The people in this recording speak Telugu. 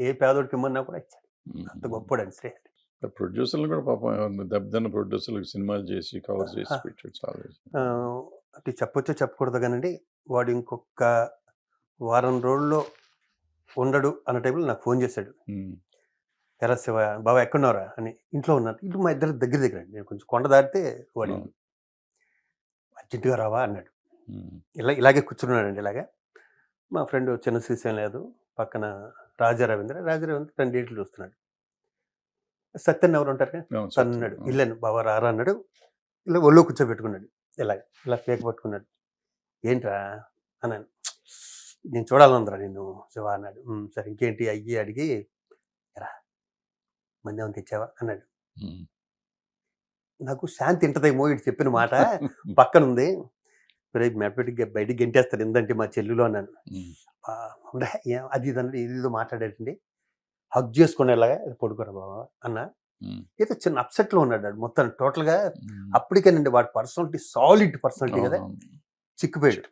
ఏ పేదోడికి ఇమ్మన్నా కూడా ఇచ్చాడు. అంత గొప్పోడండి శ్రీహరి. ప్రొడ్యూసర్లు కూడా పాపం దెబ్బతిన్న ప్రొడ్యూసర్లకు సినిమాలు చేసి కవర్ చేసి పెట్టాడు చాలా. అంటే చెప్పొచ్చో చెప్పకూడదు కానండి, వాడు ఇంకొక వారం రోజుల్లో ఉండడు అన్న టైంలో నాకు ఫోన్ చేశాడు. ఎరా శివ బాబా ఎక్కడున్నారా అని. ఇంట్లో ఉన్నారు. ఇటు మా ఇద్దరు దగ్గర దగ్గర అండి. నేను కొంచెం కొండ దాటితే వాడి అర్జెంటుగా రావా అన్నాడు. ఇలాగే కూర్చున్నాడండి. ఇలాగే మా ఫ్రెండ్ చిన్న శ్రీశైలం లేదు, పక్కన రాజారవీంద్ర 2 డేట్లు చూస్తున్నాడు. సత్యన్ ఎవరు ఉంటారు కదా, తను అన్నాడు. వెళ్ళాను బాబా రారా అన్నాడు. ఇలా ఒళ్ళో కూర్చోబెట్టుకున్నాడు. ఇలా కేక్ పట్టుకున్నాడు. ఏంట్రా అన్నాను. నేను చూడాలందరా నిన్ను శివ అన్నాడు. సరే ఇంకేంటి అయ్యి అడిగి రా మంది ఏమైనా తెచ్చావా అన్నాడు. నాకు శాంతి ఇంటదేమో ఇటు చెప్పిన మాట పక్కన ఉంది. మెడపెట్టి బయటికి గెంటేస్తాడు ఏంటంటే మా చెల్లులో అన్నాను. అది ఇదన్నది ఏదో మాట్లాడేటండి. హగ్ చేసుకునేలాగా పడుకోరా బాబా అన్న. ఏదో చిన్న అప్సెట్లో ఉన్నాడు మొత్తం టోటల్గా. అప్పటికేనండి వాడి పర్సనాలిటీ సాలిడ్ పర్సనాలిటీ కదా, చిక్కిపోయాడు.